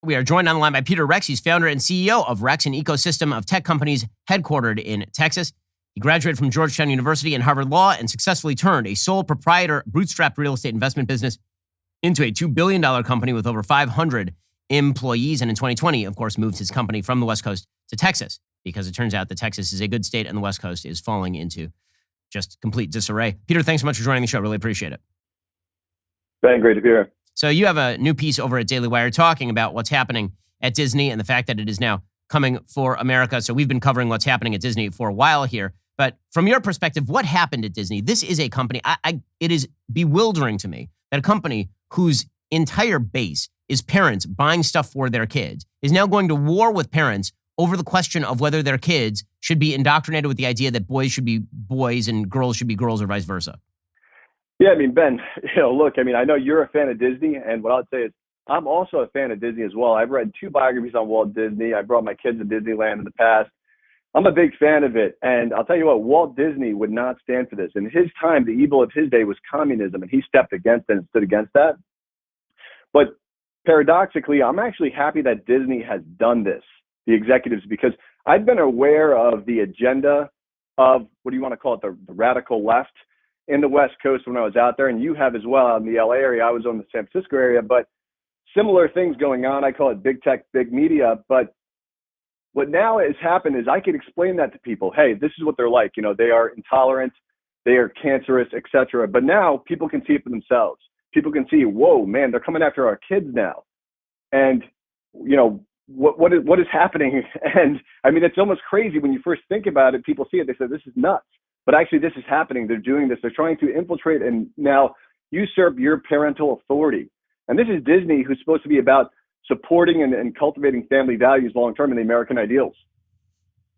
We are joined on the line by Peter Rex. He's founder and CEO of Rex, an ecosystem of tech companies headquartered in Texas. He graduated from Georgetown University and Harvard Law and successfully turned a sole proprietor bootstrapped real estate investment business into a $2 billion company with over 500 employees. And in 2020, of course, moved his company from the West Coast to Texas because it turns out that Texas is a good state and the West Coast is falling into just complete disarray. Peter, thanks so much for joining the show. Really appreciate it. Ben, great to be here. So you have a new piece over at Daily Wire talking about what's happening at Disney and the fact that it is now coming for America. So we've been covering what's happening at Disney for a while here. But from your perspective, what happened at Disney? This is a company, it is bewildering to me that a company whose entire base is parents buying stuff for their kids is now going to war with parents over the question of whether their kids should be indoctrinated with the idea that boys should be boys and girls should be girls or vice versa. Yeah, I mean, Ben, look, I know you're a fan of Disney, and what I'll say is I'm also a fan of Disney as well. I've read 2 biographies on Walt Disney. I brought my kids to Disneyland in the past. I'm a big fan of it, and I'll tell you what, Walt Disney would not stand for this. In his time, the evil of his day was communism, and he stepped against it and stood against that. But paradoxically, I'm actually happy that Disney has done this, the executives, because I've been aware of the agenda of, what do you want to call it, the radical left in the West Coast when I was out there, and you have as well out in the LA area. I was on the San Francisco area, but similar things going on. I call it big tech, big media. But what now has happened is I can explain that to people. Hey, this is what they're like. They are intolerant, they are cancerous, etc. But now people can see it for themselves. People can see, whoa, man, they're coming after our kids now. And, what is happening? And it's almost crazy when you first think about it. People see it, they say, this is nuts. But actually, this is happening. They're doing this. They're trying to infiltrate and now usurp your parental authority. And this is Disney, who's supposed to be about supporting and cultivating family values long-term in the American ideals.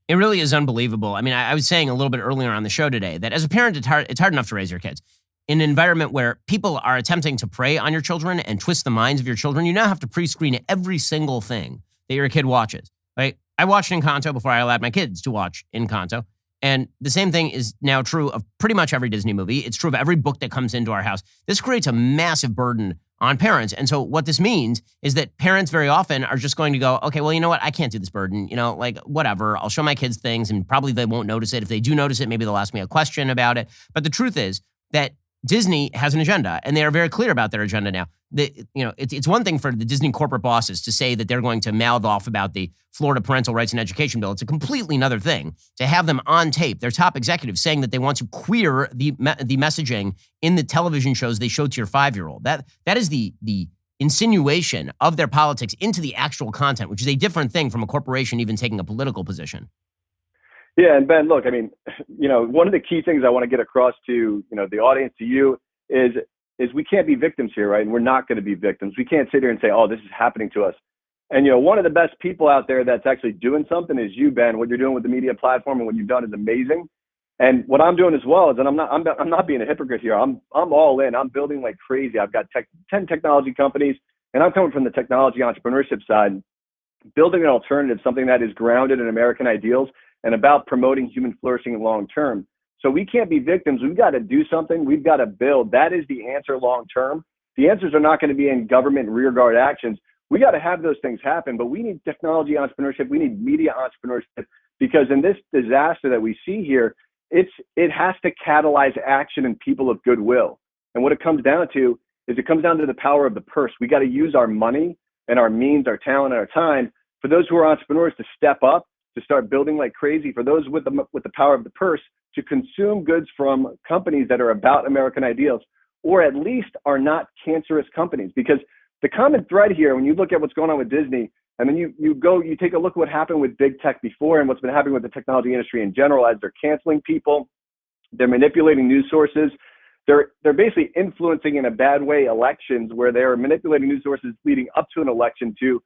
It really is unbelievable. I was saying a little bit earlier on the show today that as a parent, it's hard enough to raise your kids. In an environment where people are attempting to prey on your children and twist the minds of your children, you now have to pre-screen every single thing that your kid watches. Right? I watched Encanto before I allowed my kids to watch Encanto. And the same thing is now true of pretty much every Disney movie. It's true of every book that comes into our house. This creates a massive burden on parents. And so what this means is that parents very often are just going to go, okay, well, you know what? I can't do this burden. Whatever. I'll show my kids ththings and probably they won't notice it. If they do notice it, maybe they'll ask me a question about it. But the truth is that Disney has an agenda, and they are very clear about their agenda now. It's one thing for the Disney corporate bosses to say that they're going to mouth off about the Florida Parental Rights and Education Bill. It's a completely another thing to have them on tape, their top executives saying that they want to queer the messaging in the television shows they show to your 5-year-old. That is the insinuation of their politics into the actual content, which is a different thing from a corporation even taking a political position. Yeah, and Ben, look, one of the key things I want to get across to, the audience, to you, is we can't be victims here, right? And we're not going to be victims. We can't sit here and say, oh, this is happening to us. And, one of the best people out there that's actually doing something is you, Ben. What you're doing with the media platform and what you've done is amazing. And what I'm doing as well is, and I'm not being a hypocrite here. I'm all in. I'm building like crazy. I've got 10 technology companies, and I'm coming from the technology entrepreneurship side, building an alternative, something that is grounded in American ideals and about promoting human flourishing long term. So we can't be victims. We've got to do something. We've got to build. That is the answer long term. The answers are not going to be in government rearguard actions. We got to have those things happen, but we need technology entrepreneurship. We need media entrepreneurship, because in this disaster that we see here, it has to catalyze action in people of goodwill. And what it comes down to is it comes down to the power of the purse. We got to use our money and our means, our talent, and our time for those who are entrepreneurs to step up, to start building like crazy, for those with the power of the purse to consume goods from companies that are about American ideals, or at least are not cancerous companies. Because the common thread here, when you look at what's going on with Disney, and then you take a look at what happened with big tech before and what's been happening with the technology industry in general, as they're canceling people, they're manipulating news sources, they're basically influencing in a bad way elections, where they're manipulating news sources leading up to an election to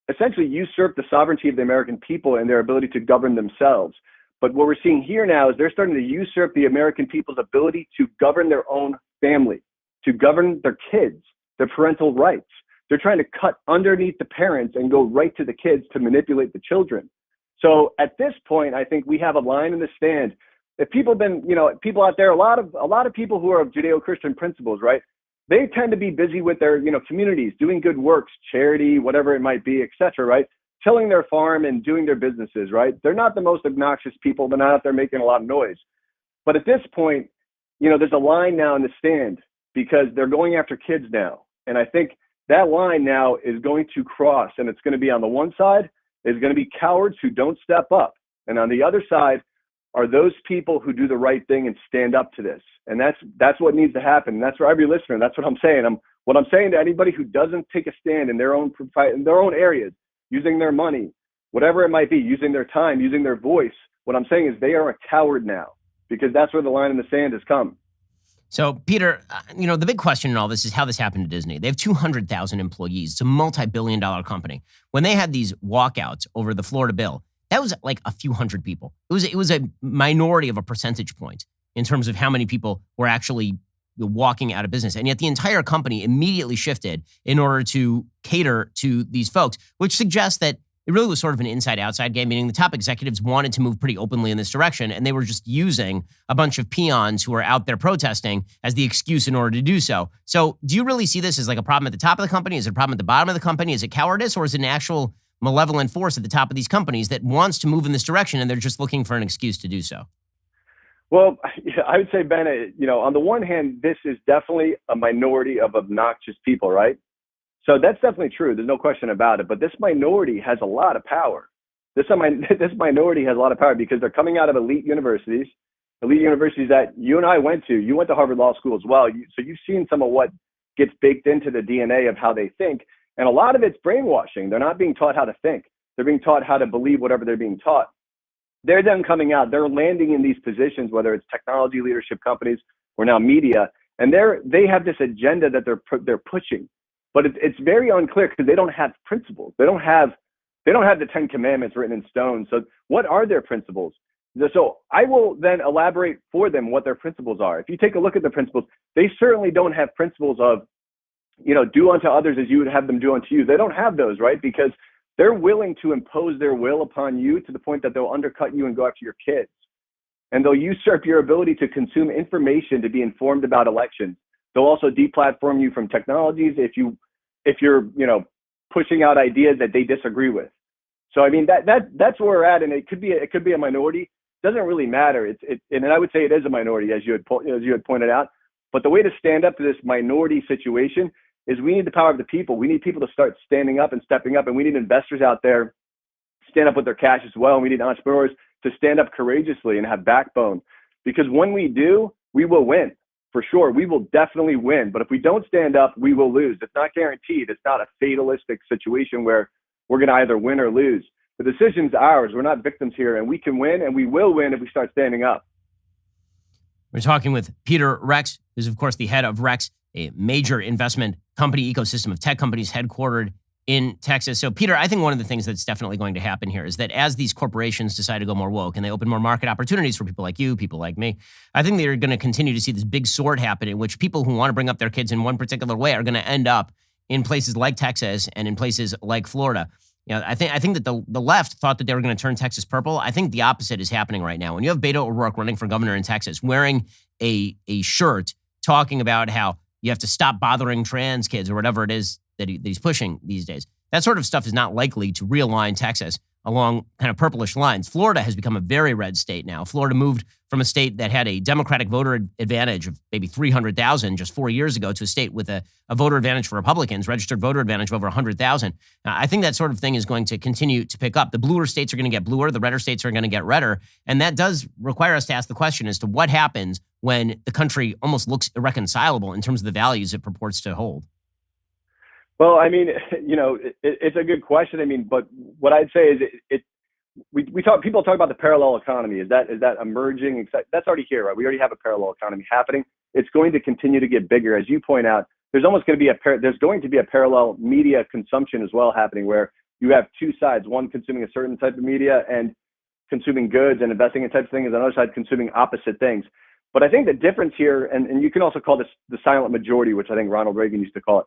essentially usurp the sovereignty of the American people and their ability to govern themselves. But what we're seeing here now is they're starting to usurp the American people's ability to govern their own family, to govern their kids, their parental rights. They're trying to cut underneath the parents and go right to the kids to manipulate the children. So at this point, I think we have a line in the sand. If people have been, people out there, a lot of people who are of Judeo-Christian principles, right? they tend to be busy with their, communities, doing good works, charity, whatever it might be, et cetera, right? Tilling their farm and doing their businesses, right? They're not the most obnoxious people. They're not out there making a lot of noise. But at this point, there's a line now in the stand because they're going after kids now. And I think that line now is going to cross, and it's going to be on the one side is going to be cowards who don't step up. And on the other side are those people who do the right thing and stand up to this. And that's what needs to happen. And that's for every listener. That's what I'm saying. What I'm saying to anybody who doesn't take a stand in their own areas, using their money, whatever it might be, using their time, using their voice. What I'm saying is they are a coward now, because that's where the line in the sand has come. So, Peter, the big question in all this is how this happened to Disney. They have 200,000 employees. It's a multi-billion-dollar company. When they had these walkouts over the Florida bill, that was like a few hundred people. It was a minority of a percentage point in terms of how many people were actually walking out of business. And yet the entire company immediately shifted in order to cater to these folks, which suggests that it really was sort of an inside-outside game, meaning the top executives wanted to move pretty openly in this direction, and they were just using a bunch of peons who were out there protesting as the excuse in order to do so. So do you really see this as like a problem at the top of the company? Is it a problem at the bottom of the company? Is it cowardice, or is it an actual malevolent force at the top of these companies that wants to move in this direction and they're just looking for an excuse to do so? Well, I would say, Ben, on the one hand, this is definitely a minority of obnoxious people, right? So that's definitely true. There's no question about it. But this minority has a lot of power. This minority has a lot of power because they're coming out of elite universities that you and I went to. You went to Harvard Law School as well. So you've seen some of what gets baked into the DNA of how they think. And a lot of it's brainwashing. They're not being taught how to think. They're being taught how to believe whatever they're being taught. They're then coming out. They're landing in these positions, whether it's technology leadership companies or now media. And they have this agenda that they're pushing. But it's very unclear because they don't have principles. They don't have the 10 Commandments written in stone. So what are their principles? So I will then elaborate for them what their principles are. If you take a look at the principles, they certainly don't have principles of, do unto others as you would have them do unto you. They don't have those, right? Because they're willing to impose their will upon you to the point that they'll undercut you and go after your kids. And they'll usurp your ability to consume information to be informed about elections. They'll also deplatform you from technologies if you're pushing out ideas that they disagree with. So I mean that's where we're at, and it could be a minority. Doesn't really matter. And I would say it is a minority, as you had pointed out. But the way to stand up to this minority situation is we need the power of the people. We need people to start standing up and stepping up, and we need investors out there stand up with their cash as well. And we need entrepreneurs to stand up courageously and have backbone, because when we do, we will win. For sure, we will definitely win. But if we don't stand up, we will lose. It's not guaranteed. It's not a fatalistic situation where we're going to either win or lose. The decision's ours. We're not victims here, and we can win, and we will win if we start standing up. We're talking with Peter Rex, who's, of course, the head of Rex, a major investment company ecosystem of tech companies headquartered in Texas. So, Peter, I think one of the things that's definitely going to happen here is that as these corporations decide to go more woke and they open more market opportunities for people like you, people like me, I think they're going to continue to see this big sword happen in which people who want to bring up their kids in one particular way are going to end up in places like Texas and in places like Florida. I think that the left thought that they were going to turn Texas purple. I think the opposite is happening right now. When you have Beto O'Rourke running for governor in Texas, wearing a shirt talking about how you have to stop bothering trans kids or whatever it is that he's pushing these days, that sort of stuff is not likely to realign Texas along kind of purplish lines. Florida has become a very red state now. Florida moved from a state that had a Democratic voter advantage of maybe 300,000 just 4 years ago to a state with a voter advantage for Republicans, registered voter advantage of over 100,000. I think that sort of thing is going to continue to pick up. The bluer states are going to get bluer. The redder states are going to get redder. And that does require us to ask the question as to what happens when the country almost looks irreconcilable in terms of the values it purports to hold. Well, I mean, it's a good question. I mean, but what I'd say is people talk about the parallel economy. Is that emerging? That's already here, right? We already have a parallel economy happening. It's going to continue to get bigger. As you point out, there's going to be a parallel media consumption as well happening, where you have two sides, one consuming a certain type of media and consuming goods and investing in types of things, and the other side consuming opposite things. But I think the difference here, and you can also call this the silent majority, which I think Ronald Reagan used to call it.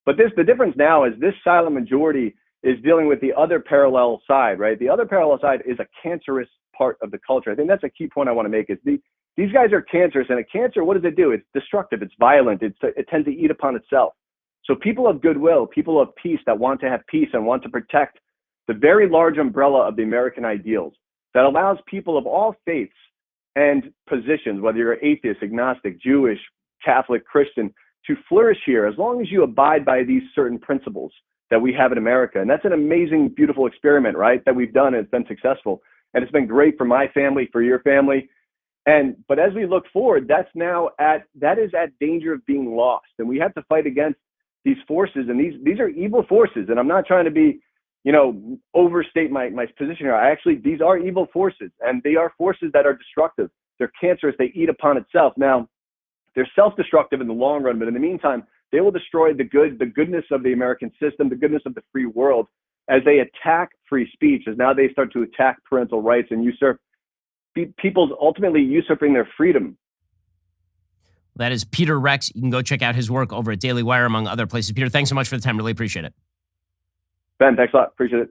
But the difference now is this silent majority is dealing with the other parallel side, right? The other parallel side is a cancerous part of the culture. I think that's a key point I want to make is the These guys are cancerous, and a cancer, what does it do? It's destructive. It's violent. It tends to eat upon itself. So people of goodwill, people of peace that want to have peace and want to protect the very large umbrella of the American ideals that allows people of all faiths and positions, whether you're atheist, agnostic, Jewish, Catholic, Christian, to flourish here as long as you abide by these certain principles that we have in America. And that's an amazing, beautiful experiment, right, that we've done, and it's been successful. And it's been great for my family, for your family. But as we look forward, that is at danger of being lost. And we have to fight against these forces. And these are evil forces. And I'm not trying to be, overstate my position here. These are evil forces, and they are forces that are destructive. They're cancerous. They eat upon itself. Now, they're self-destructive in the long run, but in the meantime, they will destroy the goodness of the American system, the goodness of the free world, as they attack free speech, as now they start to attack parental rights and usurp people's ultimately usurping their freedom. That is Peter Rex. You can go check out his work over at Daily Wire, among other places. Peter, thanks so much for the time. Really appreciate it. Ben, thanks a lot. Appreciate it.